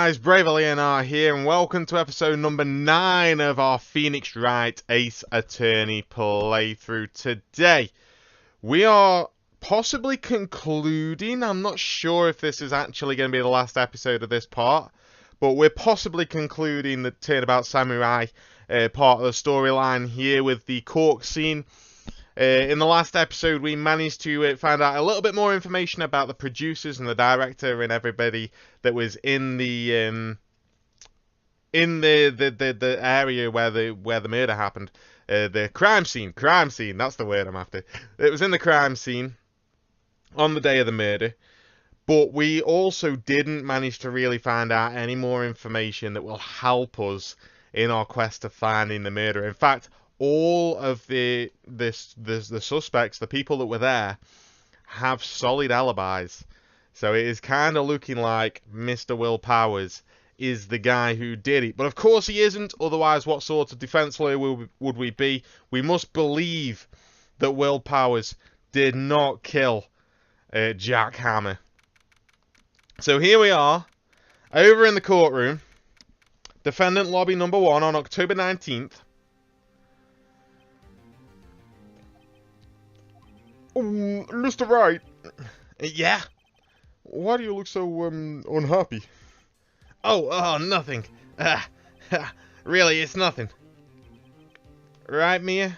guys, Brave Leonard here, and welcome to episode number 9 of our Phoenix Wright Ace Attorney playthrough. Today, we are possibly concluding, I'm not sure if this is actually going to be the last episode of this part, but we're possibly concluding the Turnabout Samurai part of the storyline here with the court scene. In the last episode, we managed to find out a little bit more information about the producers and the director and everybody that was in the area where the murder happened. The crime scene, that's the word I'm after. It was in the crime scene on the day of the murder, but we also didn't manage to really find out any more information that will help us in our quest of finding the murderer. In fact, all of the suspects, the people that were there, have solid alibis. So it is kind of looking like Mr. Will Powers is the guy who did it. But of course he isn't, otherwise what sort of defense lawyer would we be? We must believe that Will Powers did not kill Jack Hammer. So here we are, over in the courtroom, defendant lobby number 1 on October 19th. Mr. Wright. Yeah? Why do you look so, unhappy? Oh, nothing. Really, it's nothing. Right, Mia?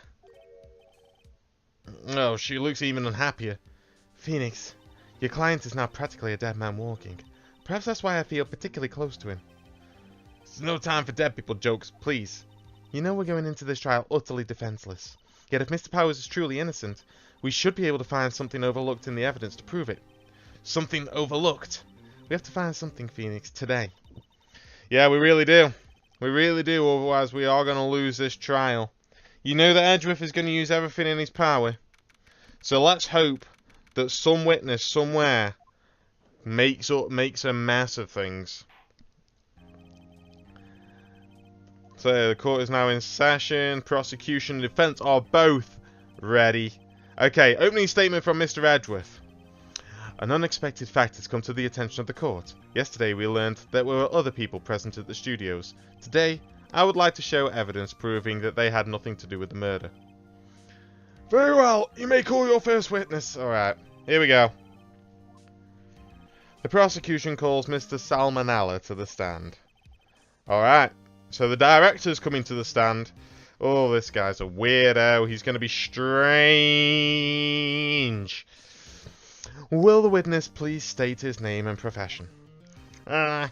Oh, she looks even unhappier. Phoenix, your client is now practically a dead man walking. Perhaps that's why I feel particularly close to him. It's no time for dead people jokes, please. You know we're going into this trial utterly defenseless. Yet if Mr. Powers is truly innocent, we should be able to find something overlooked in the evidence to prove it. Something overlooked? We have to find something, Phoenix, today. Yeah, we really do. We really do, otherwise we are going to lose this trial. You know that Edgeworth is going to use everything in his power. So let's hope that some witness somewhere makes a mess of things. So the court is now in session. Prosecution and defense are both ready. Okay, opening statement from Mr. Edgeworth. An unexpected fact has come to the attention of the court. Yesterday we learned that there were other people present at the studios. Today, I would like to show evidence proving that they had nothing to do with the murder. Very well, you may call your first witness. Alright, here we go. The prosecution calls Mr. Salmonella to the stand. Alright, so the director's coming to the stand. Oh, this guy's a weirdo. He's going to be strange. Will the witness please state his name and profession? How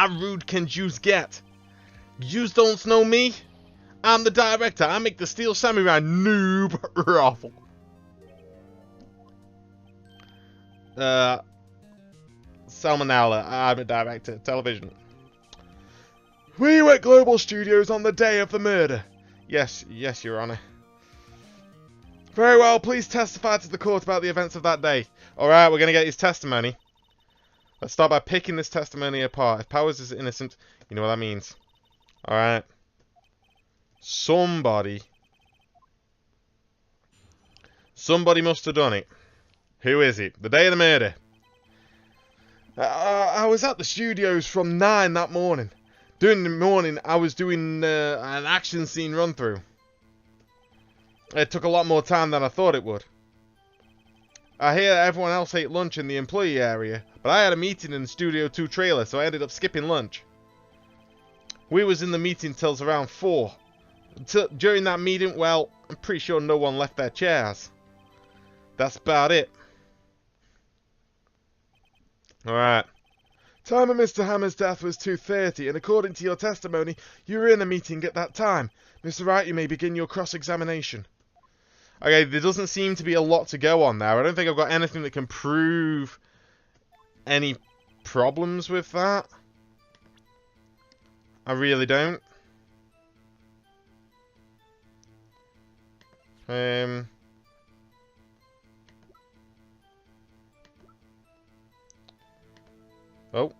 rude can Jews get? Jews don't know me? I'm the director. I make the Steel Samurai noob raffle. Salmonella. I'm a director. Television. Were you at Global Studios on the day of the murder? Yes, Your Honor. Very well, please testify to the court about the events of that day. Alright, we're going to get his testimony. Let's start by picking this testimony apart. If Powers is innocent, you know what that means. Alright. Somebody must have done it. Who is it? The day of the murder. I was at the studios from 9 that morning. During the morning, I was doing an action scene run-through. It took a lot more time than I thought it would. I hear everyone else ate lunch in the employee area, but I had a meeting in the Studio 2 trailer, so I ended up skipping lunch. We was in the meeting till around 4. During that meeting, well, I'm pretty sure no one left their chairs. That's about it. Alright. Time of Mr. Hammer's death was 2:30, and according to your testimony, you were in the meeting at that time. Mr. Wright, you may begin your cross-examination. Okay, there doesn't seem to be a lot to go on there. I don't think I've got anything that can prove any problems with that. I really don't. Oh.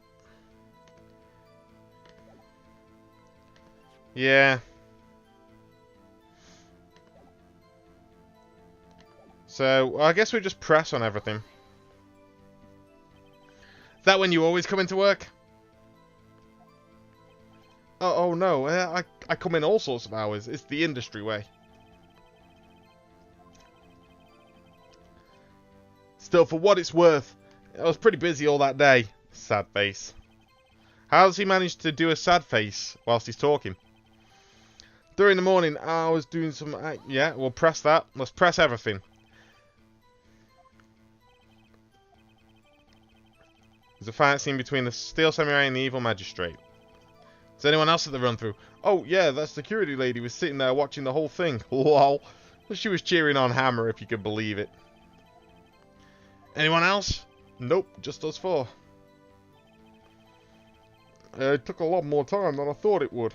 Yeah. So, I guess we just press on everything. Is that when you always come into work? no. I come in all sorts of hours. It's the industry way. Still, for what it's worth, I was pretty busy all that day. Sad face. How does he manage to do a sad face whilst he's talking? During the morning, I was doing some... yeah, we'll press that. Let's press everything. There's a fight scene between the steel samurai and the evil magistrate. Is anyone else at the run-through? Oh, yeah, that security lady was sitting there watching the whole thing. Lol. She was cheering on Hammer, if you could believe it. Anyone else? Nope, just us four. It took a lot more time than I thought it would.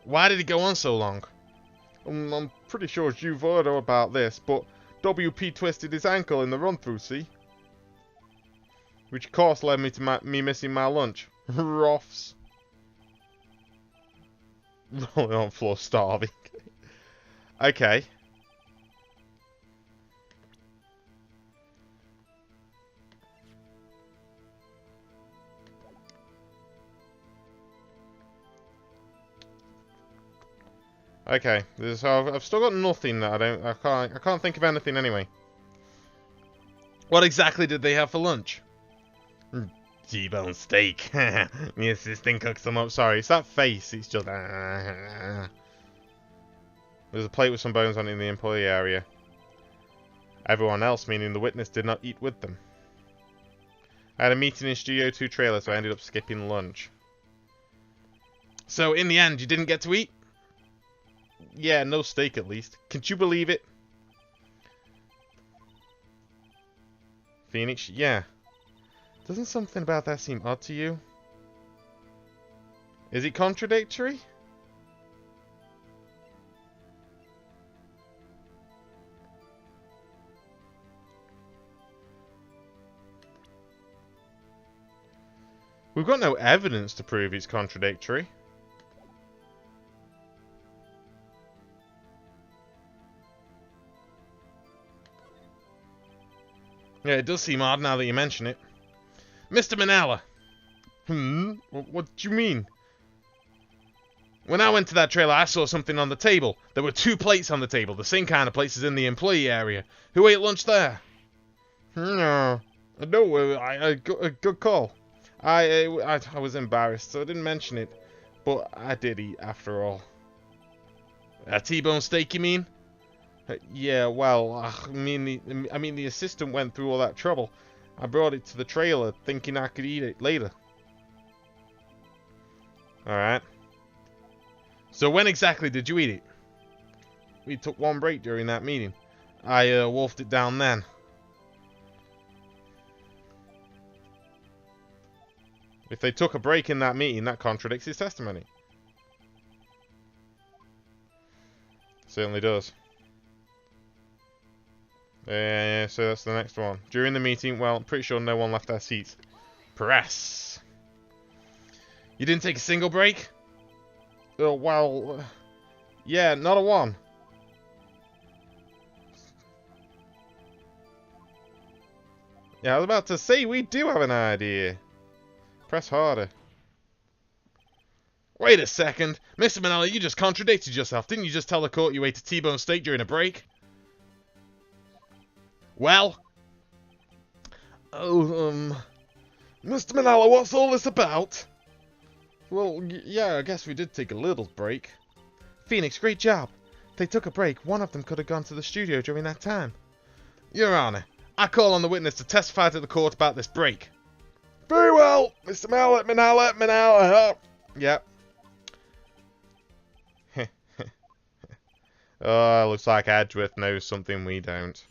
Why did it go on so long? I'm pretty sure you've heard about this, but WP twisted his ankle in the run-through, see? Which of course led me to me missing my lunch. Roths. Rolling on the floor starving. Okay. Okay, so I've still got nothing that I can't think of anything anyway. What exactly did they have for lunch? T-bone steak. The assistant cooks them up. Sorry, it's that face. It's just... There's a plate with some bones on it in the employee area. Everyone else, meaning the witness, did not eat with them. I had a meeting in Studio 2 trailer, so I ended up skipping lunch. So, in the end, you didn't get to eat? Yeah, no steak at least. Can't you believe it? Phoenix, yeah. Doesn't something about that seem odd to you? Is it contradictory? We've got no evidence to prove it's contradictory. Yeah, it does seem odd now that you mention it. Mr. Manala! What do you mean? When I went to that trailer, I saw something on the table. There were 2 plates on the table, the same kind of places in the employee area. Who ate lunch there? No, good call. I was embarrassed, so I didn't mention it. But I did eat after all. A T-bone steak, you mean? Yeah, well, I mean the assistant went through all that trouble. I brought it to the trailer, thinking I could eat it later. Alright. So when exactly did you eat it? We took 1 break during that meeting. I wolfed it down then. If they took a break in that meeting, that contradicts his testimony. Certainly does. Yeah, so that's the next one. During the meeting, well, I'm pretty sure no one left their seats. Press. You didn't take a single break? Oh, well... yeah, not a one. Yeah, I was about to say, we do have an idea. Press harder. Wait a second. Mr. Manala, you just contradicted yourself. Didn't you just tell the court you ate a T-bone steak during a break? Well? Oh, Mr. Manala, what's all this about? Well, yeah, I guess we did take a little break. Phoenix, great job. They took a break. One of them could have gone to the studio during that time. Your Honor, I call on the witness to testify to the court about this break. Very well, Mr. Manala. Yep. Oh, looks like Edgeworth knows something we don't.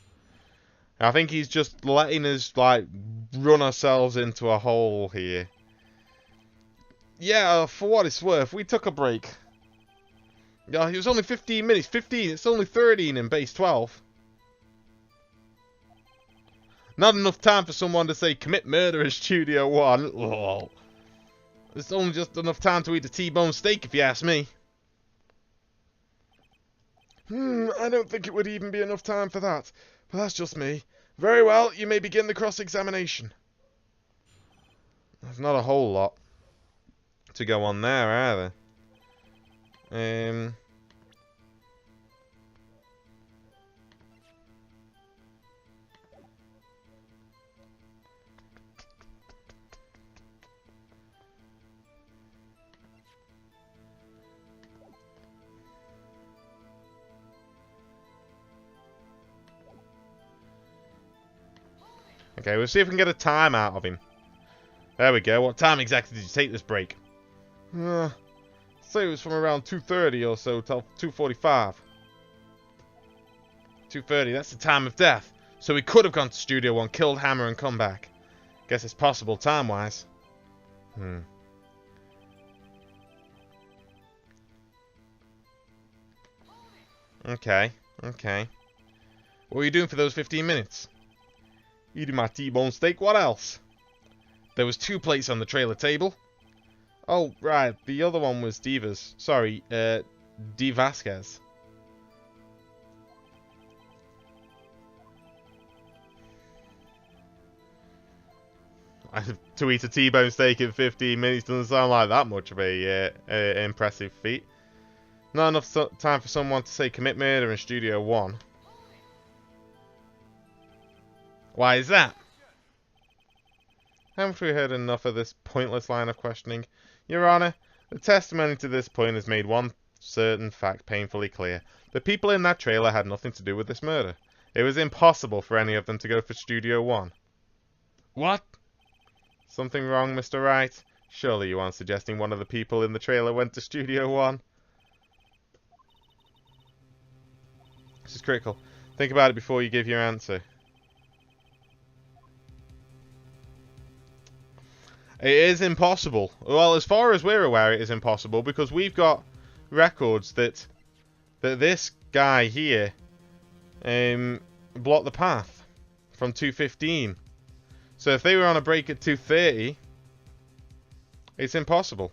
I think he's just letting us, like, run ourselves into a hole here. Yeah, for what it's worth, we took a break. Yeah, it was only 15 minutes. 15, it's only 13 in base 12. Not enough time for someone to say, commit murder in Studio 1. Lol. It's only just enough time to eat a T-bone steak, if you ask me. I don't think it would even be enough time for that. But that's just me. Very well, you may begin the cross-examination. There's not a whole lot. to go on there either. Okay, we'll see if we can get a time out of him. There we go. What time exactly did you take this break? Say it was from around 2:30 or so till 2:45. 2:30, that's the time of death. So we could have gone to Studio 1, killed Hammer, and come back. Guess it's possible time-wise. Okay. What were you doing for those 15 minutes? Eating my T-bone steak, what else? There was 2 plates on the trailer table. Oh, right, the other one was Diva's. Sorry, D. Vasquez. To eat a T-bone steak in 15 minutes doesn't sound like that much of a impressive feat. Not enough time for someone to say commit murder in Studio 1. Why is that? Haven't we heard enough of this pointless line of questioning? Your Honor, the testimony to this point has made one certain fact painfully clear. The people in that trailer had nothing to do with this murder. It was impossible for any of them to go for Studio 1. What? Something wrong, Mr. Wright? Surely you aren't suggesting one of the people in the trailer went to Studio 1? This is critical. Think about it before you give your answer. It is impossible. Well, as far as we're aware, it is impossible because we've got records that this guy here blocked the path from 2:15. So if they were on a break at 2:30, it's impossible.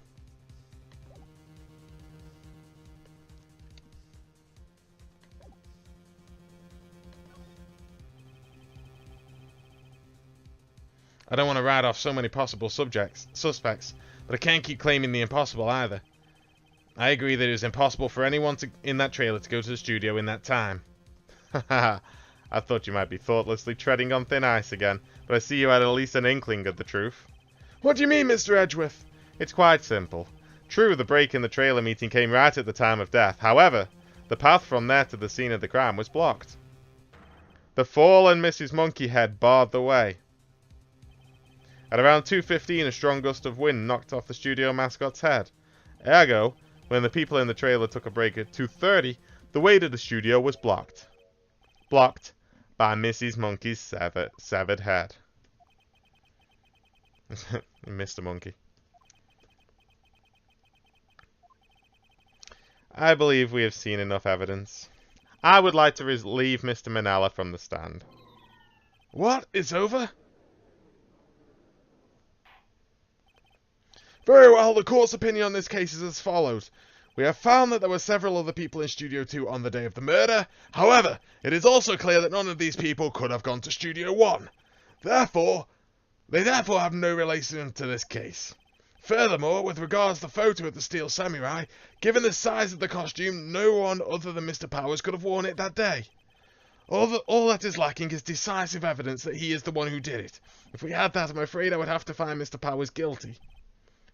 I don't want to write off so many possible suspects, but I can't keep claiming the impossible either. I agree that it was impossible for anyone in that trailer to go to the studio in that time. Haha, I thought you might be thoughtlessly treading on thin ice again, but I see you had at least an inkling of the truth. What do you mean, Mr. Edgeworth? It's quite simple. True, the break in the trailer meeting came right at the time of death. However, the path from there to the scene of the crime was blocked. The fallen Mrs. Monkeyhead barred the way. At around 2:15, a strong gust of wind knocked off the studio mascot's head. Ergo, when the people in the trailer took a break at 2:30, the way to the studio was blocked. Blocked by Mrs. Monkey's severed head. Mr. Monkey. I believe we have seen enough evidence. I would like to relieve Mr. Manella from the stand. What? It's over? Very well, the court's opinion on this case is as follows. We have found that there were several other people in Studio 2 on the day of the murder. However, it is also clear that none of these people could have gone to Studio 1. They therefore have no relation to this case. Furthermore, with regards to the photo of the Steel Samurai, given the size of the costume, no one other than Mr. Powers could have worn it that day. All that is lacking is decisive evidence that he is the one who did it. If we had that, I'm afraid I would have to find Mr. Powers guilty.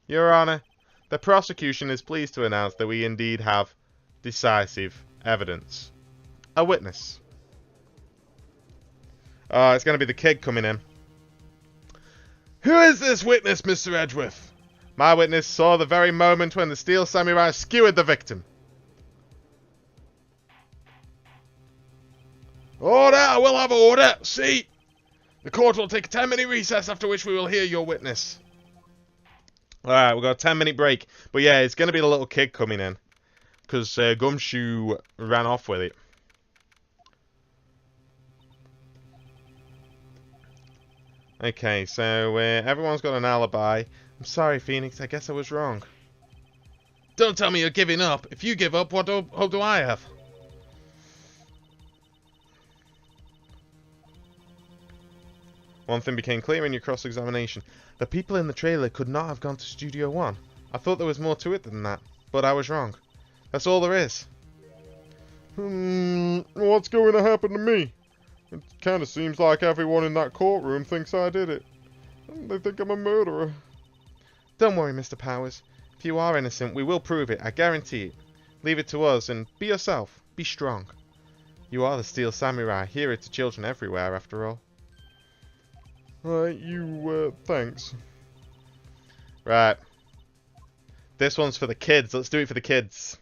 Your Honor, the prosecution is pleased to announce that we indeed have decisive evidence. A witness. Oh, it's going to be the kid coming in. Who is this witness, Mr. Edgeworth? My witness saw the very moment when the Steel Samurai skewered the victim. Order! I will have order! See! The court will take a 10-minute recess, after which we will hear your witness. Alright, we've got a 10-minute break. But yeah, it's going to be the little kid coming in. Because Gumshoe ran off with it. Okay, so everyone's got an alibi. I'm sorry, Phoenix. I guess I was wrong. Don't tell me you're giving up. If you give up, what hope do I have? One thing became clear in your cross-examination. The people in the trailer could not have gone to Studio 1. I thought there was more to it than that, but I was wrong. That's all there is. What's going to happen to me? It kind of seems like everyone in that courtroom thinks I did it. They think I'm a murderer. Don't worry, Mr. Powers. If you are innocent, we will prove it, I guarantee it. Leave it to us and be yourself. Be strong. You are the Steel Samurai, hero to children everywhere, after all. Right, thanks. Right. This one's for the kids. Let's do it for the kids.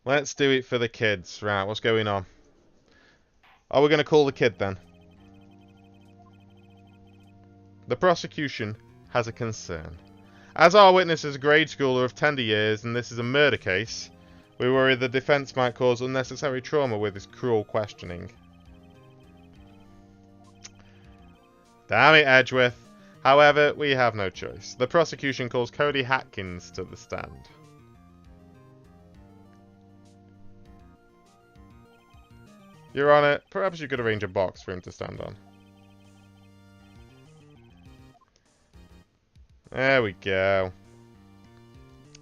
Let's do it for the kids. Right, what's going on? Are we going to call the kid then? The prosecution has a concern. As our witness is a grade schooler of tender years and this is a murder case, we worry the defence might cause unnecessary trauma with his cruel questioning. Damn it, Edgeworth. However, we have no choice. The prosecution calls Cody Hatkins to the stand. Your Honour, perhaps you could arrange a box for him to stand on. There we go.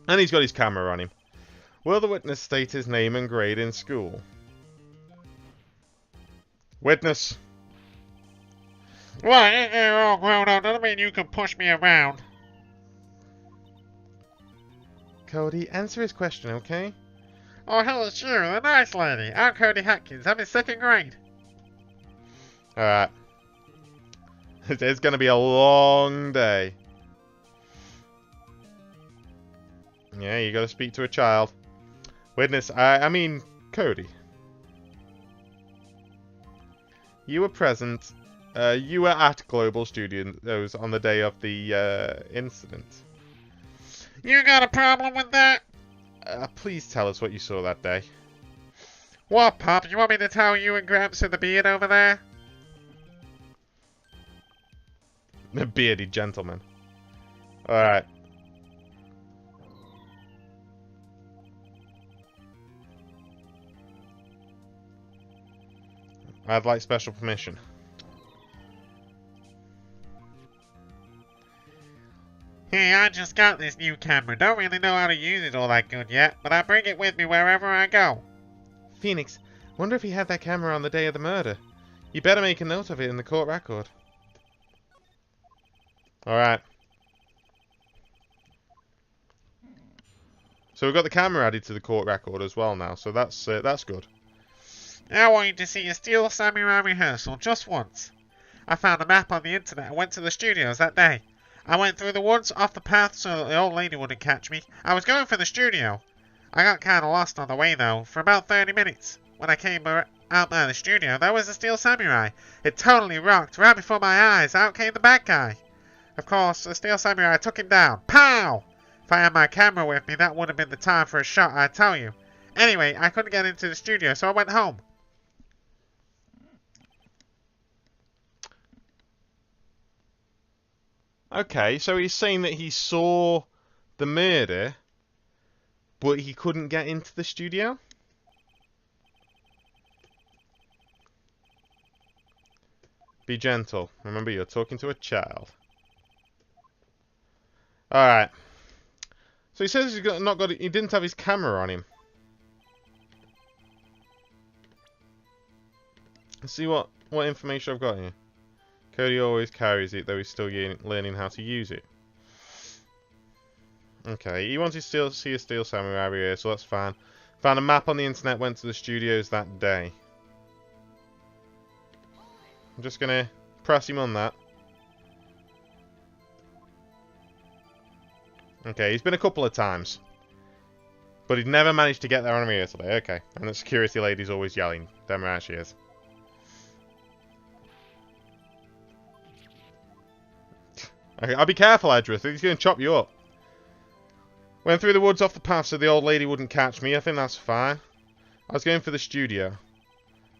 And he's got his camera on him. Will the witness state his name and grade in school? Witness. Well, you're all grown up. Doesn't mean you can push me around. Cody, answer his question, okay? Oh, hello, it's you, the nice lady. I'm Cody Hatkins. I'm in 2nd grade. Alright. It's going to be a long day. Yeah, you got to speak to a child. Witness, I mean, Cody. You were present. You were at Global Studios on the day of the incident. You got a problem with that? Please tell us what you saw that day. What, Pop? You want me to tell you and Gramps and the beard over there? The bearded gentleman. Alright. I'd like special permission. Hey, I just got this new camera. Don't really know how to use it all that good yet, but I bring it with me wherever I go. Phoenix, wonder if he had that camera on the day of the murder. You better make a note of it in the court record. Alright. So we've got the camera added to the court record as well now, so that's good. I want you to see a Steel Samurai rehearsal just once. I found a map on the internet and went to the studios that day. I went through the woods off the path so that the old lady wouldn't catch me. I was going for the studio. I got kinda lost on the way though, for about 30 minutes. When I came out by the studio, there was the Steel Samurai. It totally rocked. Right before my eyes, out came the bad guy. Of course, the Steel Samurai took him down. Pow! If I had my camera with me, that would have been the time for a shot, I tell you. Anyway, I couldn't get into the studio, so I went home. Okay, so he's saying that he saw the murder, but he couldn't get into the studio? Be gentle. Remember, you're talking to a child. Alright. So he says he didn't have his camera on him. Let's see what information I've got here. Cody always carries it, though he's still learning how to use it. Okay, he wanted to see a Steel Samurai here, so that's fine. Found a map on the internet, went to the studios that day. I'm just gonna press him on that. Okay, he's been a couple of times. But he'd never managed to get there on a rehearsal day. Okay, and the security lady's always yelling. Damn right she is. Okay, I'll be careful, Edgeworth. He's going to chop you up. Went through the woods off the path so the old lady wouldn't catch me. I think that's fine. I was going for the studio.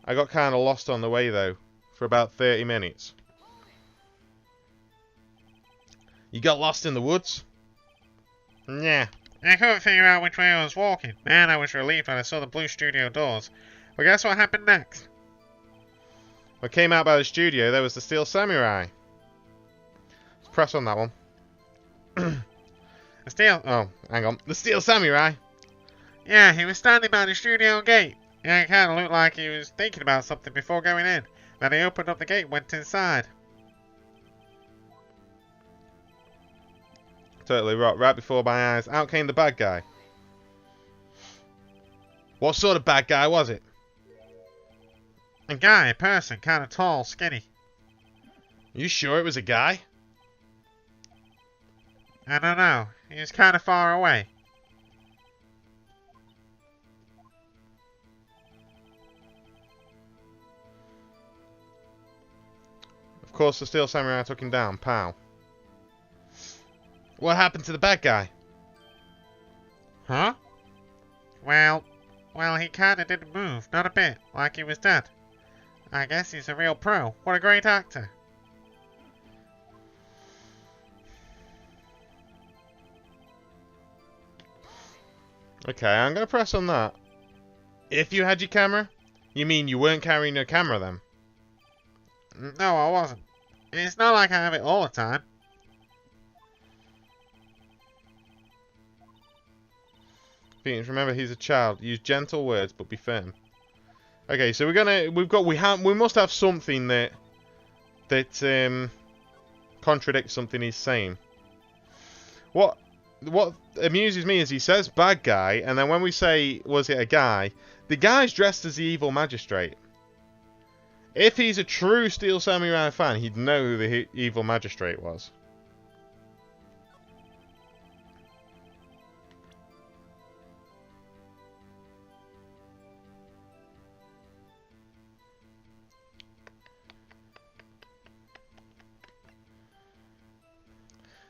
I got kind of lost on the way, though, for about 30 minutes. You got lost in the woods? Yeah. I couldn't figure out which way I was walking. Man, I was relieved when I saw the blue studio doors. But guess what happened next? When I came out by the studio, there was the Steel Samurai. Press on that one. The steel... Oh, hang on. The Steel Samurai. Yeah, he was standing by the studio gate. Yeah, it kind of looked like he was thinking about something before going in. Then he opened up the gate and went inside. Totally right before my eyes. Out came the bad guy. What sort of bad guy was it? A guy, a person, kind of tall, skinny. You sure it was a guy? I don't know. He was kind of far away. Of course, the Steel Samurai took him down. Pow. What happened to the bad guy? Huh? Well, he kind of didn't move, not a bit, like he was dead. I guess he's a real pro. What a great actor. Okay, I'm going to press on that. If you had your camera? You mean you weren't carrying your camera then? No, I wasn't. It's not like I have it all the time. Phoenix, remember he's a child. Use gentle words, but be firm. Okay, so we must have something that contradicts something he's saying. What amuses me is he says bad guy, and then when we say was it a guy, the guy's dressed as the evil magistrate. If he's a true Steel Samurai fan, he'd know who the evil magistrate was.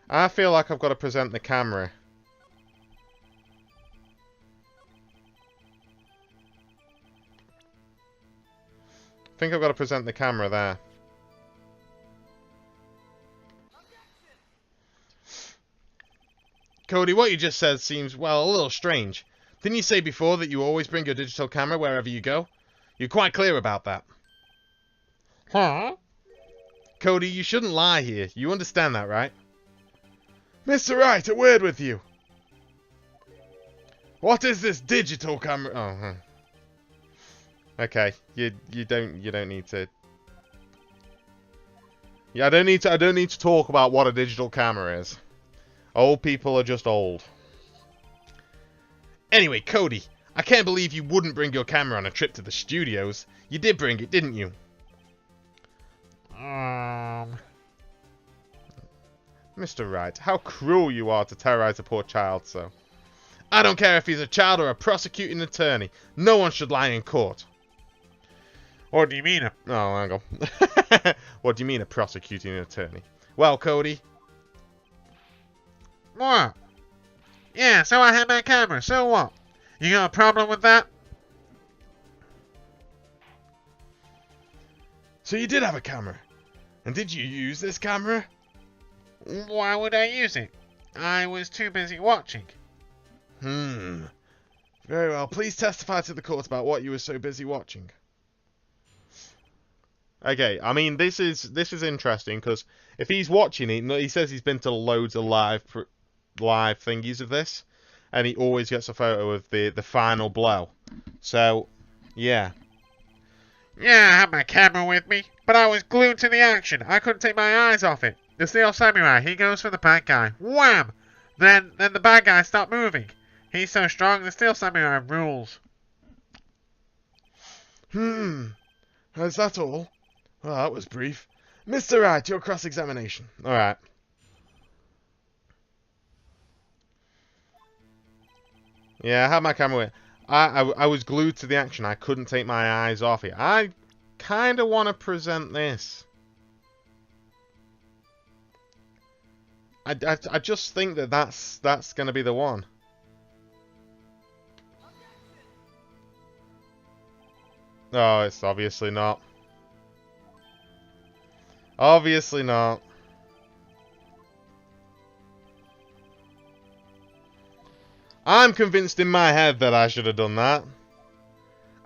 I feel like I've got to present the camera. I think I've got to present the camera there. Cody, what you just said seems, well, a little strange. Didn't you say before that you always bring your digital camera wherever you go? You're quite clear about that. Huh? Cody, you shouldn't lie here. You understand that, right? Mr. Wright, a word with you. What is this digital camera? Oh, huh. Okay, you don't need to. Yeah, I don't need to talk about what a digital camera is. Old people are just old. Anyway, Cody, I can't believe you wouldn't bring your camera on a trip to the studios. You did bring it, didn't you? Mr. Wright, how cruel you are to terrorize a poor child so. I don't care if he's a child or a prosecuting attorney. No one should lie in court. What do you mean? Oh, hang on. What do you mean a prosecuting attorney? Well, Cody. What? Yeah, so I had my camera, so what? You got a problem with that? So you did have a camera? And did you use this camera? Why would I use it? I was too busy watching. Very well. Please testify to the court about what you were so busy watching. Okay, I mean, this is interesting, because if he's watching it, he says he's been to loads of live thingies of this, and he always gets a photo of the final blow. So, yeah. Yeah, I had my camera with me, but I was glued to the action. I couldn't take my eyes off it. The Steel Samurai, he goes for the bad guy. Wham! Then the bad guy stopped moving. He's so strong, the Steel Samurai rules. Is that all? Well, that was brief. Mr. Wright, your cross-examination. Alright. Yeah, I had my camera with. I was glued to the action. I couldn't take my eyes off it. I kind of want to present this. I just think that's going to be the one. Oh, it's obviously not. Obviously not. I'm convinced in my head that I should have done that.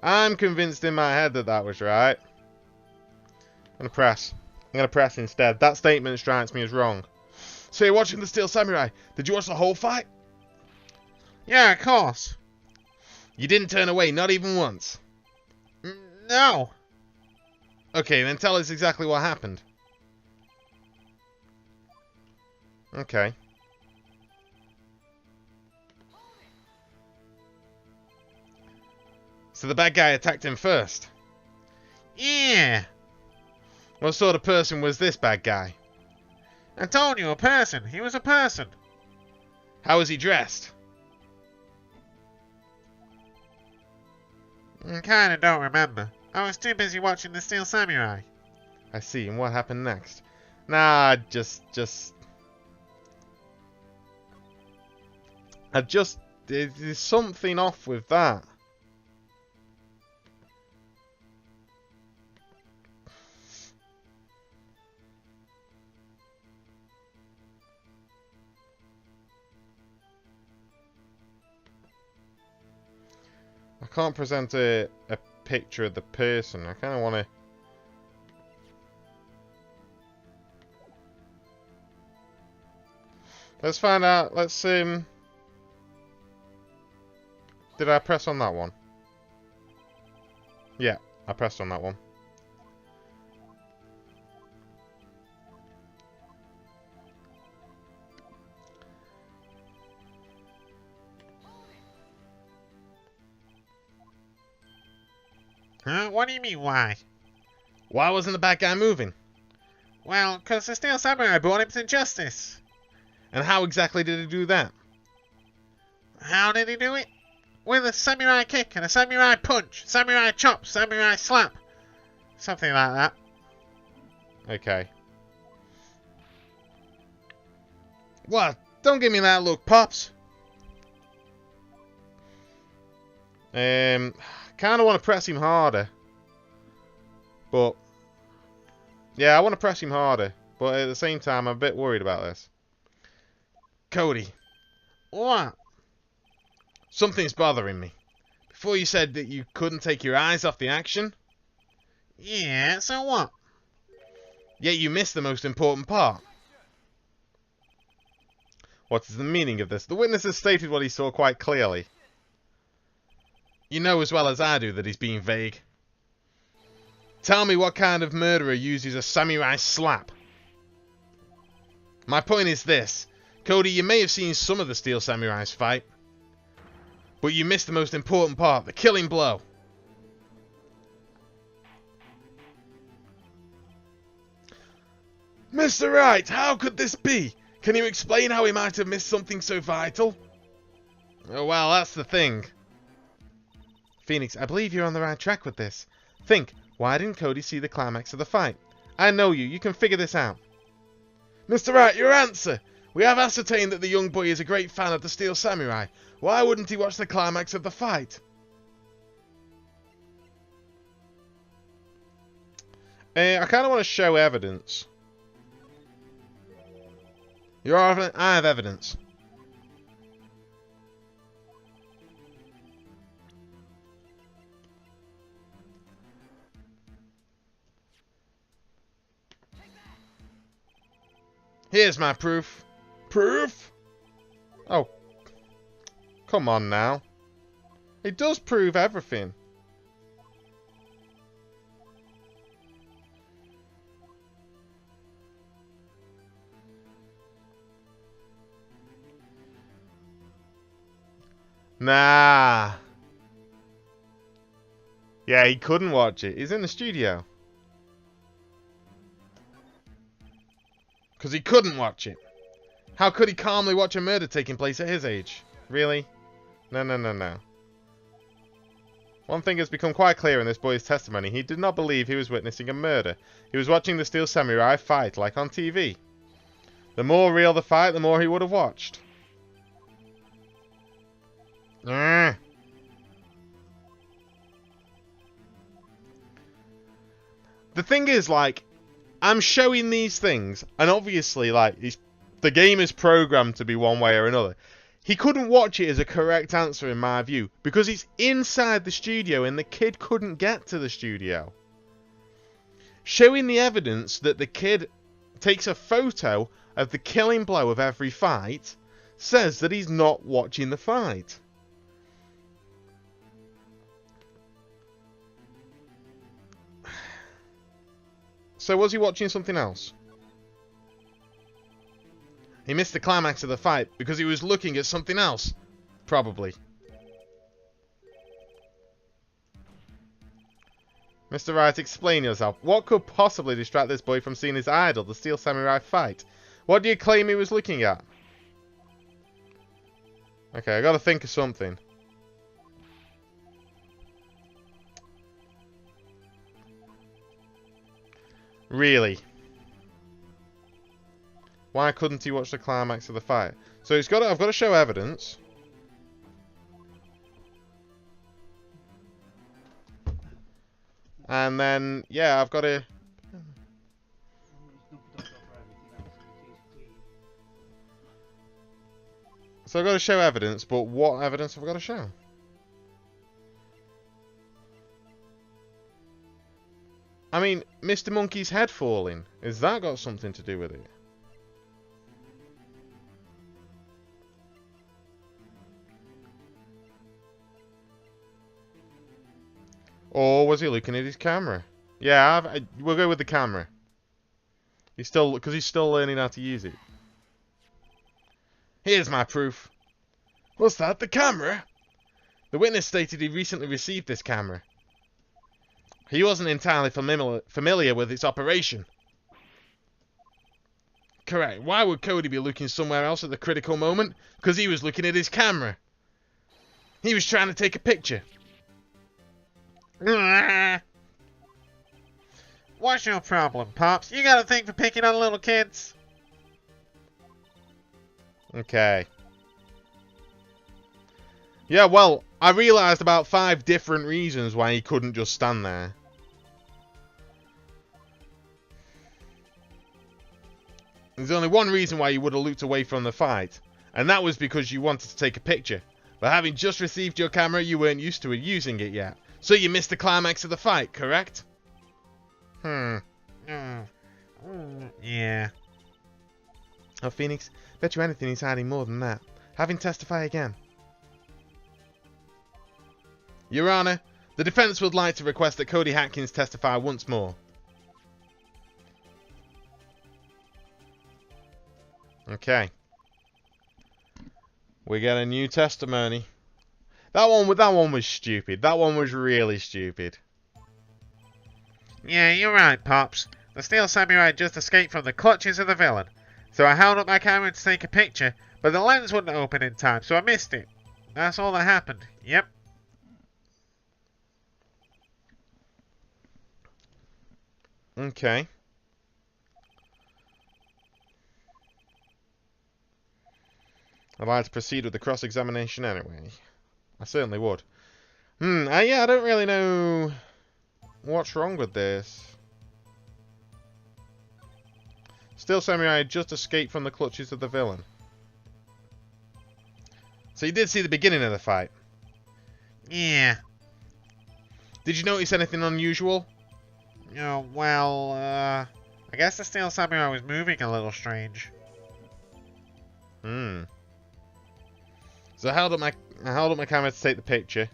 I'm convinced in my head that that was right. I'm going to press. I'm going to press instead. That statement strikes me as wrong. So you're watching the Steel Samurai. Did you watch the whole fight? Yeah, of course. You didn't turn away, not even once. No. Okay, then tell us exactly what happened. Okay. So the bad guy attacked him first. Yeah. What sort of person was this bad guy? I told you, a person. He was a person. How was he dressed? I kinda don't remember. I was too busy watching the Steel Samurai. I see, and what happened next? Nah, there's something off with that. I can't present a picture of the person. I kind of want to... Let's find out. Let's, Did I press on that one? Yeah, I pressed on that one. Huh? What do you mean, why? Why wasn't the bad guy moving? Well, 'cause the Steel Samurai brought him to justice. And how exactly did he do that? How did he do it? With a samurai kick and a samurai punch, samurai chop, samurai slap. Something like that. Okay. What? Don't give me that look, Pops. Kind of want to press him harder. But... yeah, I want to press him harder. But at the same time, I'm a bit worried about this. Cody. What? Something's bothering me. Before you said that you couldn't take your eyes off the action. Yeah, so what? Yet you missed the most important part. What is the meaning of this? The witness has stated what he saw quite clearly. You know as well as I do that he's being vague. Tell me what kind of murderer uses a samurai slap. My point is this. Cody, you may have seen some of the Steel Samurai's fight. But you missed the most important part, the killing blow. Mr. Wright, how could this be? Can you explain how he might have missed something so vital? Oh, well, that's the thing. Phoenix, I believe you're on the right track with this. Think, why didn't Cody see the climax of the fight? I know you. You can figure this out. Mr. Wright, your answer! We have ascertained that the young boy is a great fan of the Steel Samurai. Why wouldn't he watch the climax of the fight? I kind of want to show evidence. I have evidence. Here's my proof. Proof? Oh. Come on now. It does prove everything. Nah. Yeah, he couldn't watch it. He's in the studio. Because he couldn't watch it. How could he calmly watch a murder taking place at his age? Really? No, no, no, no. One thing has become quite clear in this boy's testimony. He did not believe he was witnessing a murder. He was watching the Steel Samurai fight, like on TV. The more real the fight, the more he would have watched. The thing is, like, I'm showing these things, and obviously, like, the game is programmed to be one way or another. He couldn't watch it as a correct answer in my view, because he's inside the studio and the kid couldn't get to the studio. Showing the evidence that the kid takes a photo of the killing blow of every fight says that he's not watching the fight. So was he watching something else? He missed the climax of the fight because he was looking at something else. Probably. Mr. Wright, explain yourself. What could possibly distract this boy from seeing his idol, the Steel Samurai, fight? What do you claim he was looking at? Okay, I gotta think of something. Really? Why couldn't he watch the climax of the fight? So I've got to show evidence. And then, yeah, I've got to... So I've got to show evidence, but what evidence have I got to show? I mean, Mr. Monkey's head falling. Has that got something to do with it? Or was he looking at his camera? Yeah, we'll go with the camera. Because he's still learning how to use it. Here's my proof. What's that? The camera? The witness stated he recently received this camera. He wasn't entirely familiar with its operation. Correct. Why would Cody be looking somewhere else at the critical moment? Because he was looking at his camera. He was trying to take a picture. What's your problem, Pops? You got a thing for picking on little kids? Okay. Yeah, well, I realised about 5 different reasons why he couldn't just stand there. There's only one reason why you would have looked away from the fight, and that was because you wanted to take a picture. But having just received your camera, you weren't used to using it yet. So you missed the climax of the fight, correct? Yeah. Oh, Phoenix, bet you anything he's hiding more than that. Have him testify again. Your Honor, the defense would like to request that Cody Hatkins testify once more. Okay. We get a new testimony. That one was stupid. That one was really stupid. Yeah, you're right, Pops. The Steel Samurai just escaped from the clutches of the villain. So I held up my camera to take a picture, but the lens wouldn't open in time, so I missed it. That's all that happened. Yep. Okay. I'd like to proceed with the cross-examination anyway. I certainly would. Yeah, I don't really know what's wrong with this. Steel Samurai just escaped from the clutches of the villain. So you did see the beginning of the fight? Yeah. Did you notice anything unusual? Oh, well, I guess the Steel Samurai was moving a little strange. So I held up my camera to take the picture.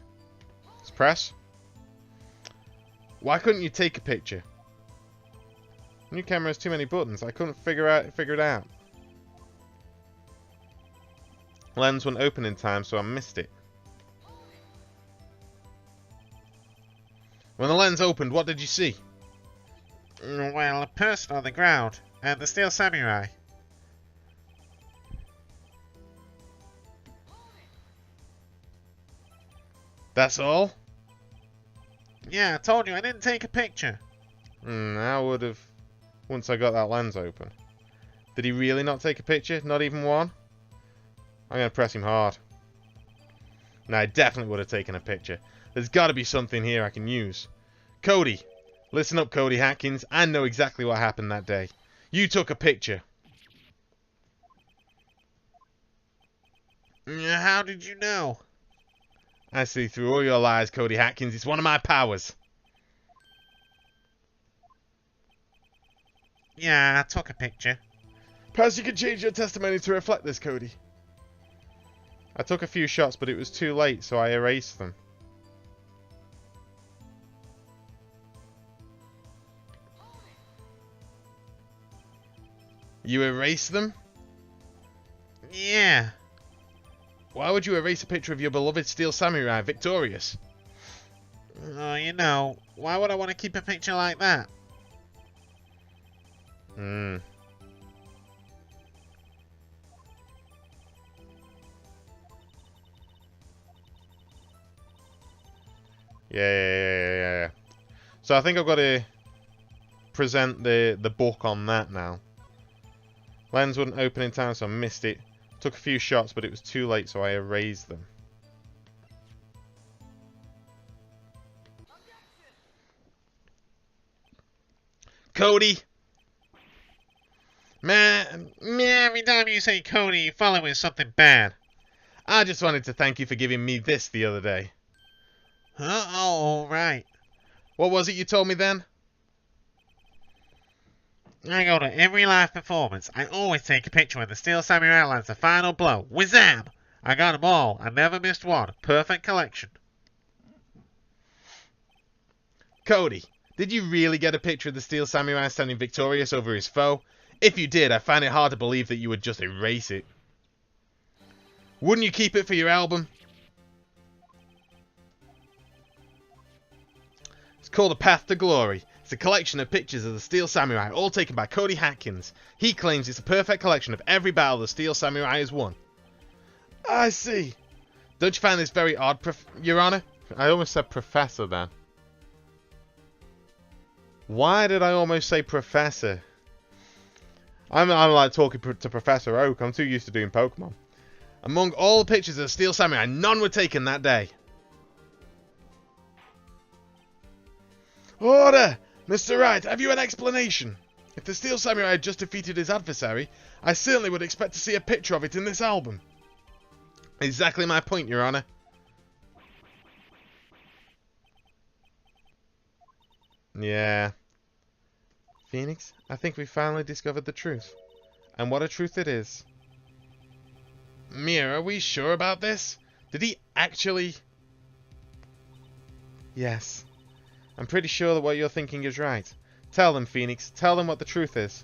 Let's press. Why couldn't you take a picture? New camera has too many buttons. I couldn't figure it out. Lens wouldn't open in time, so I missed it. When the lens opened, what did you see? Well, a person on the ground, and the Steel Samurai. That's all? Yeah, I told you I didn't take a picture. I would have once I got that lens open. Did he really not take a picture? Not even one? I'm going to press him hard. No, I definitely would have taken a picture. There's got to be something here I can use. Cody. Listen up, Cody Hatkins. I know exactly what happened that day. You took a picture. How did you know? I see through all your lies, Cody Hatkins. It's one of my powers. Yeah, I took a picture. Perhaps you could change your testimony to reflect this, Cody. I took a few shots, but it was too late, so I erased them. You erased them? Yeah. Why would you erase a picture of your beloved Steel Samurai victorious? Oh, you know, why would I want to keep a picture like that? Hmm. Yeah. So I think I've got to present the book on that now. Lens wouldn't open in time, so I missed it. Took a few shots, but it was too late, so I erased them. Cody! Man, Every time you say Cody, you follow with something bad. I just wanted to thank you for giving me this the other day. Huh? Oh, right. What was it you told me then? I go to every live performance. I always take a picture when the Steel Samurai lands the final blow. Wizam! I got 'em all. I never missed one. Perfect collection. Cody, did you really get a picture of the Steel Samurai standing victorious over his foe? If you did, I find it hard to believe that you would just erase it. Wouldn't you keep it for your album? It's called A Path to Glory. It's a collection of pictures of the Steel Samurai, all taken by Cody Hatkins. He claims it's a perfect collection of every battle the Steel Samurai has won. I see. Don't you find this very odd, Your Honor? I almost said Professor then. Why did I almost say Professor? I'm like talking to Professor Oak. I'm too used to doing Pokemon. Among all the pictures of the Steel Samurai, none were taken that day. Order! Mr. Wright, have you an explanation? If the Steel Samurai had just defeated his adversary, I certainly would expect to see a picture of it in this album. Exactly my point, Your Honor. Yeah. Phoenix, I think we finally discovered the truth. And what a truth it is. Mia, are we sure about this? Did he actually... Yes. I'm pretty sure that what you're thinking is right. Tell them, Phoenix. Tell them what the truth is.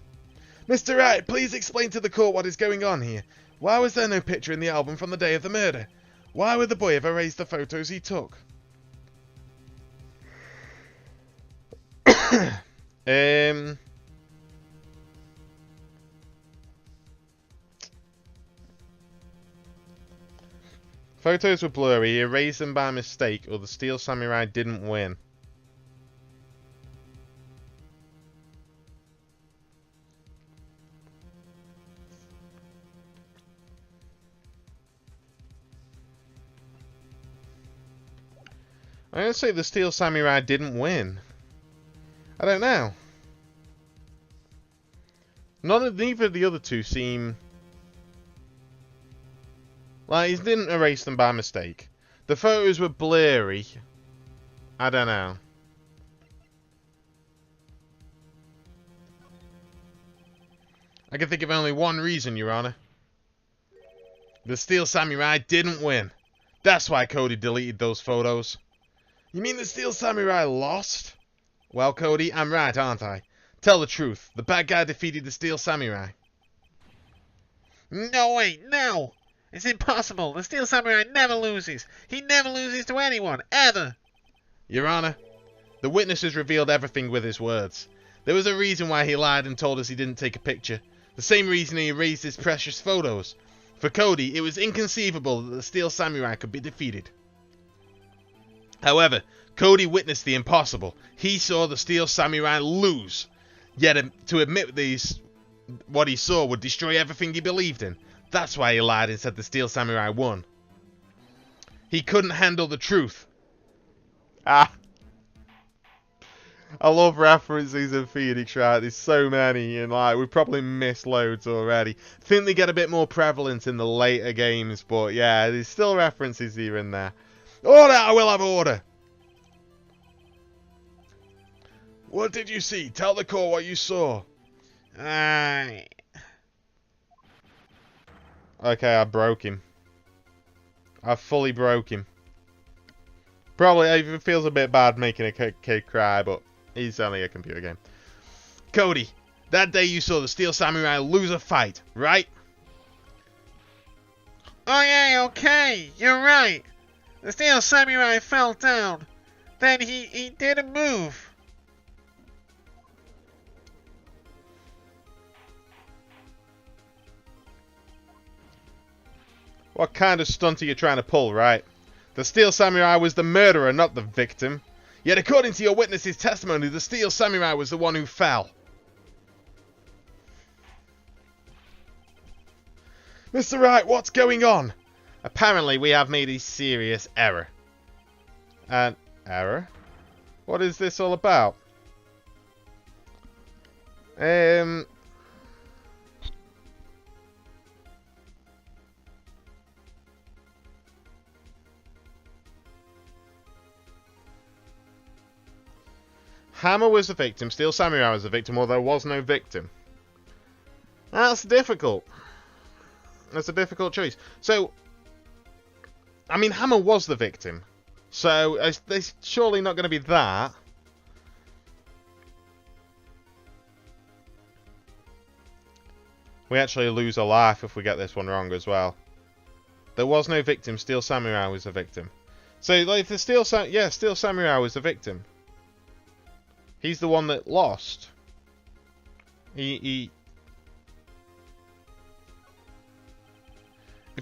Mr. Wright, please explain to the court what is going on here. Why was there no picture in the album from the day of the murder? Why would the boy have erased the photos he took? Photos were blurry. He erased them by mistake, or the Steel Samurai didn't win. I'm going to say the Steel Samurai didn't win. I don't know. Neither of the other two seem... Like, he didn't erase them by mistake. The photos were blurry. I don't know. I can think of only one reason, Your Honor. The Steel Samurai didn't win. That's why Cody deleted those photos. You mean the Steel Samurai lost? Well, Cody, I'm right, aren't I? Tell the truth. The bad guy defeated the Steel Samurai. No way, no! It's impossible. The Steel Samurai never loses. He never loses to anyone, ever. Your Honor, the witnesses revealed everything with his words. There was a reason why he lied and told us he didn't take a picture. The same reason he erased his precious photos. For Cody, it was inconceivable that the Steel Samurai could be defeated. However, Cody witnessed the impossible. He saw the Steel Samurai lose. Yet to admit what he saw would destroy everything he believed in. That's why he lied and said the Steel Samurai won. He couldn't handle the truth. Ah. I love references in Phoenix Wright. There's so many, and like we've probably missed loads already. I think they get a bit more prevalent in the later games, but yeah, there's still references here and there. Order! I will have order! What did you see? Tell the court what you saw. Okay, I broke him. I fully broke him. Probably, it feels a bit bad making a kid cry, but he's only a computer game. Cody, that day you saw the Steel Samurai lose a fight, right? Oh yeah, okay, you're right. The Steel Samurai fell down. Then he didn't move. What kind of stunt are you trying to pull, right? The Steel Samurai was the murderer, not the victim. Yet according to your witness's testimony, the Steel Samurai was the one who fell. Mr. Wright, what's going on? Apparently we have made a serious error. An error? What is this all about? Hammer was the victim, Steel Samurai was the victim, or there was no victim. That's difficult. That's a difficult choice. So, I mean, Hammer was the victim. So, there's surely not going to be that. We actually lose a life if we get this one wrong as well. There was no victim, Steel Samurai was the victim. So, like, the Steel Samurai was the victim. He's the one that lost. If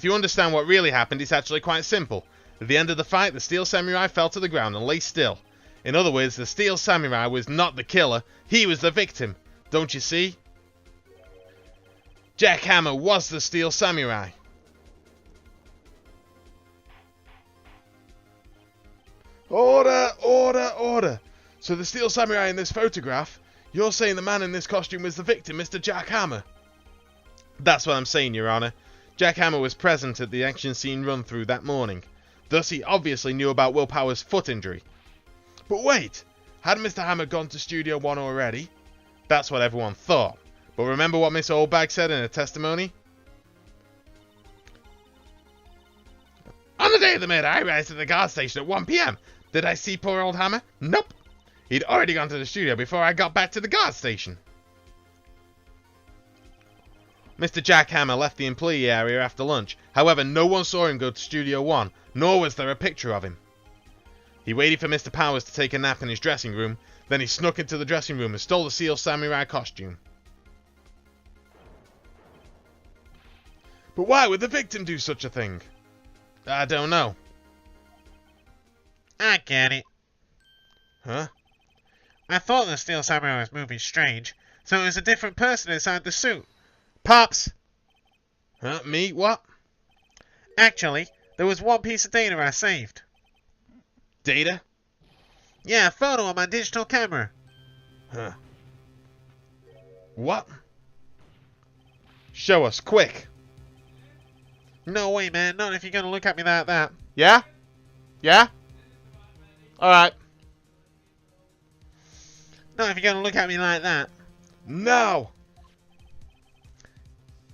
you understand what really happened, it's actually quite simple. At the end of the fight, the Steel Samurai fell to the ground and lay still. In other words, the Steel Samurai was not the killer, he was the victim. Don't you see? Jack Hammer was the Steel Samurai. Order, order, order. So the Steel Samurai in this photograph, you're saying the man in this costume was the victim, Mr. Jack Hammer? That's what I'm saying, Your Honor. Jack Hammer was present at the action scene run-through that morning. Thus, he obviously knew about Will Power's foot injury. But wait! Had Mr. Hammer gone to Studio 1 already? That's what everyone thought. But remember what Miss Oldbag said in her testimony? On the day of the murder, I arrived at the guard station at 1 PM. Did I see poor old Hammer? Nope. He'd already gone to the studio before I got back to the guard station. Mr. Jack Hammer left the employee area after lunch. However, no one saw him go to Studio 1, nor was there a picture of him. He waited for Mr. Powers to take a nap in his dressing room, then he snuck into the dressing room and stole the Steel Samurai costume. But why would the victim do such a thing? I don't know. I get it. Huh? I thought the Steel Samurai was moving strange, so it was a different person inside the suit. Pops! Huh? Me? What? Actually, there was one piece of data I saved. Data? Yeah, a photo on my digital camera. Huh. What? Show us, quick! No way, man, not if you're gonna look at me like that. Yeah? Yeah? Alright. Not if you're gonna look at me like that. No!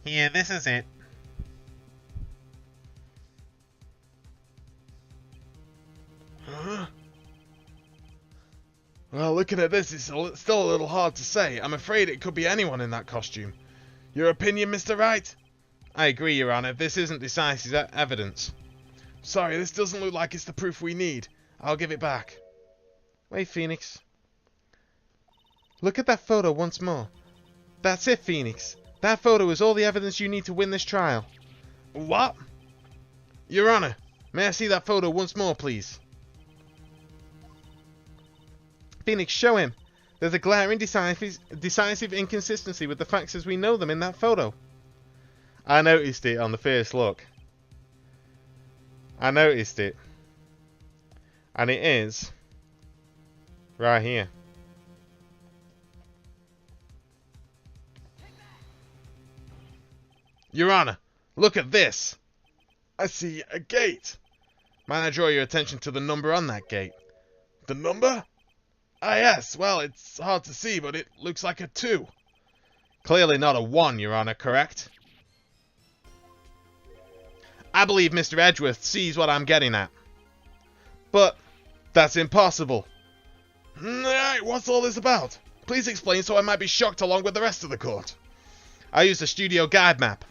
Here, this is it. Huh? Well, looking at this, it's still a little hard to say. I'm afraid it could be anyone in that costume. Your opinion, Mr. Wright? I agree, Your Honor. This isn't decisive evidence. Sorry, this doesn't look like it's the proof we need. I'll give it back. Wait, Phoenix. Look at that photo once more. That's it, Phoenix. That photo is all the evidence you need to win this trial. What? Your Honor, may I see that photo once more, please? Phoenix, show him. There's a glaring decisive inconsistency with the facts as we know them in that photo. I noticed it on the first look. I noticed it. And it is right here. Your Honor, look at this. I see a gate. Might I draw your attention to the number on that gate? The number? Ah, yes. Well, it's hard to see, but it looks like a 2. Clearly not a 1, Your Honor, correct? I believe Mr. Edgeworth sees what I'm getting at. But that's impossible. Alright, what's all this about? Please explain so I might be shocked along with the rest of the court. I used a studio guide map.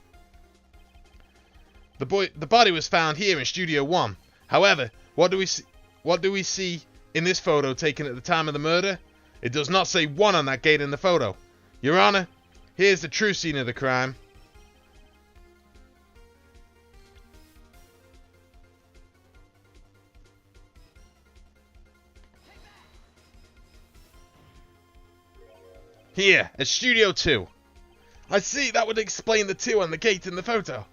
The body was found here in Studio 1. However, what do we see in this photo taken at the time of the murder? It does not say 1 on that gate in the photo. Your Honor, here's the true scene of the crime. Here, at Studio 2. I see, that would explain the 2 on the gate in the photo.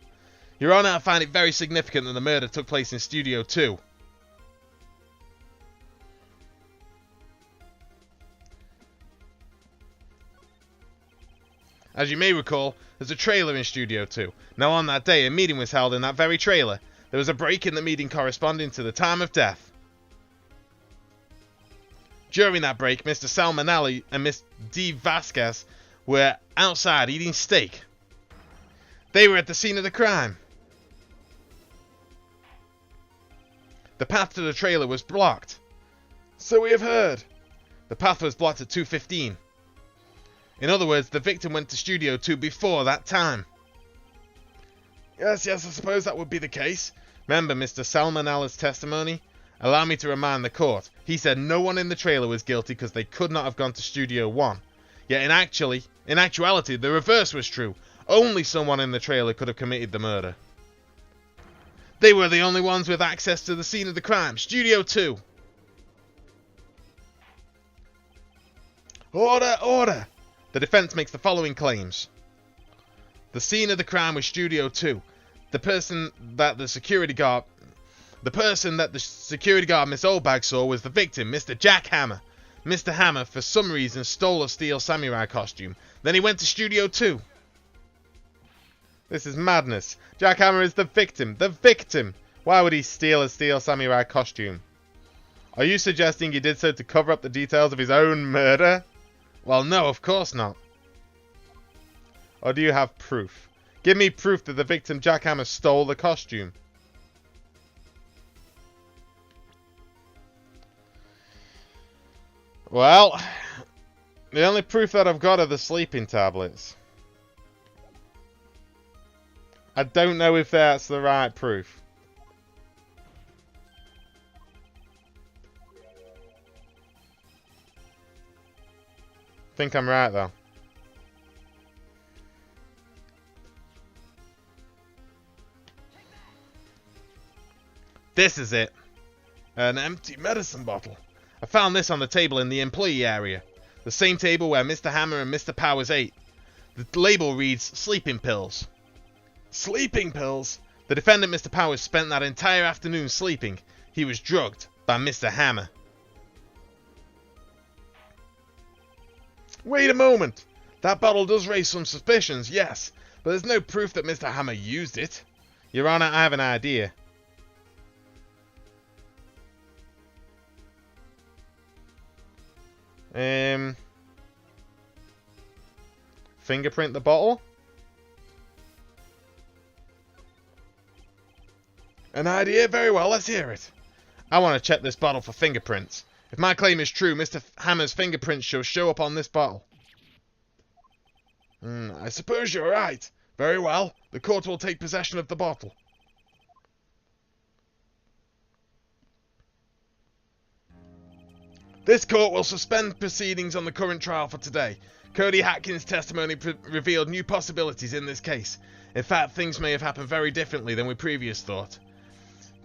Your Honor, I find it very significant that the murder took place in Studio 2. As you may recall, there's a trailer in Studio 2. Now on that day, a meeting was held in that very trailer. There was a break in the meeting corresponding to the time of death. During that break, Mr. Salmonelli and Miss D. Vasquez were outside eating steak. They were at the scene of the crime. The path to the trailer was blocked. So we have heard. The path was blocked at 2:15. In other words, the victim went to Studio 2 before that time. Yes, I suppose that would be the case. Remember Mr. Salmonella's testimony? Allow me to remind the court. He said no one in the trailer was guilty because they could not have gone to Studio 1. Yet in actuality, the reverse was true. Only someone in the trailer could have committed the murder. They were the only ones with access to the scene of the crime. Studio 2. Order, order! The defense makes the following claims. The scene of the crime was Studio 2. The person that the security guard Miss Oldbag saw was the victim, Mr. Jack Hammer. Mr. Hammer, for some reason, stole a steel samurai costume. Then he went to Studio 2. This is madness. Jack Hammer is the victim. The victim! Why would he steal a steel samurai costume? Are you suggesting he did so to cover up the details of his own murder? Well, no, of course not. Or do you have proof? Give me proof that the victim Jack Hammer stole the costume. Well, the only proof that I've got are the sleeping tablets. I don't know if that's the right proof. Think I'm right though. This is it. An empty medicine bottle. I found this on the table in the employee area. The same table where Mr. Hammer and Mr. Powers ate. The label reads sleeping pills. Sleeping pills? The defendant, Mr. Powers, spent that entire afternoon sleeping. He was drugged by Mr. Hammer. Wait a moment. That bottle does raise some suspicions, yes. But there's no proof that Mr. Hammer used it. Your Honor, I have an idea. Fingerprint the bottle? An idea? Very well, let's hear it. I want to check this bottle for fingerprints. If my claim is true, Mr. Hammer's fingerprints shall show up on this bottle. I suppose you're right. Very well, the court will take possession of the bottle. This court will suspend proceedings on the current trial for today. Cody Hatkins' testimony revealed new possibilities in this case. In fact, things may have happened very differently than we previously thought.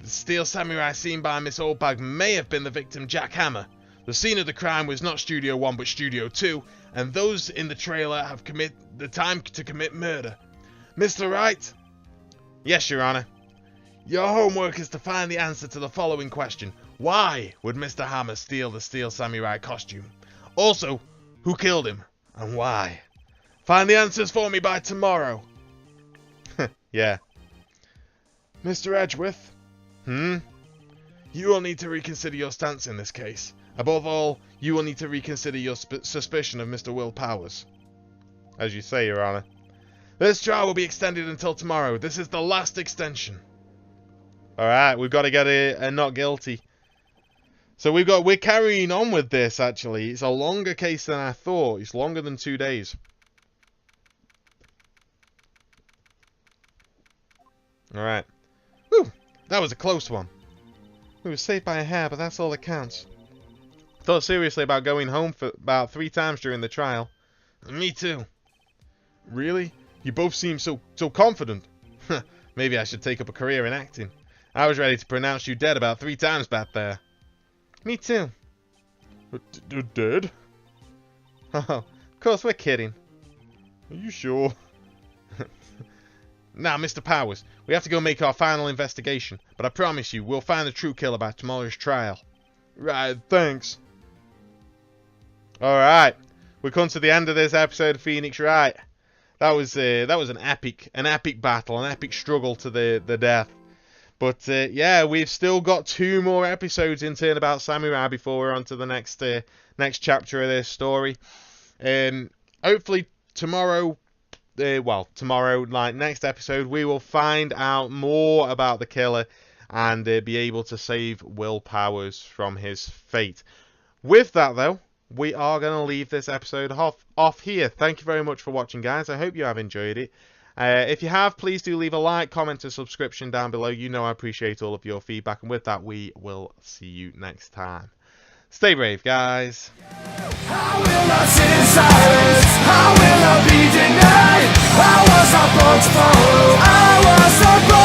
The steel samurai seen by Miss Oldbag may have been the victim Jack Hammer. The scene of the crime was not Studio 1 but Studio 2, and those in the trailer have the time to commit murder. Mr. Wright? Yes, Your Honor. Your homework is to find the answer to the following question. Why would Mr. Hammer steal the steel samurai costume? Also, who killed him and why? Find the answers for me by tomorrow. Yeah. Mr. Edgeworth? You will need to reconsider your stance in this case. Above all, you will need to reconsider your suspicion of Mr. Will Powers. As you say, Your Honor. This trial will be extended until tomorrow. This is the last extension. Alright, we've got to get a not guilty. So we're carrying on with this, actually. It's a longer case than I thought. It's longer than 2 days. Alright. Whew, that was a close one. We were safe by a hair, but that's all that counts. Thought seriously about going home for about 3 times during the trial. Me too. Really? You both seem so confident. Maybe I should take up a career in acting. I was ready to pronounce you dead about 3 times back there. Me too. Dead? Oh, of course we're kidding. Are you sure? Now, Mr. Powers, we have to go make our final investigation, but I promise you, we'll find the true killer by tomorrow's trial. Right, thanks. Alright, we come to the end of this episode of Phoenix Wright. That was an epic battle, an epic struggle to the death. But yeah, we've still got 2 more episodes in Turnabout Samurai before we're on to the next chapter of this story. Hopefully tomorrow, next episode, we will find out more about the killer and be able to save Will Powers from his fate. With that, though, we are going to leave this episode off here. Thank you very much for watching, guys. I hope you have enjoyed it. If you have, please do leave a like, comment, and subscription down below. You know I appreciate all of your feedback. And with that, we will see you next time. Stay brave, guys. How will I sit in silence? How will I be denied? I was supposed to follow. I was supposed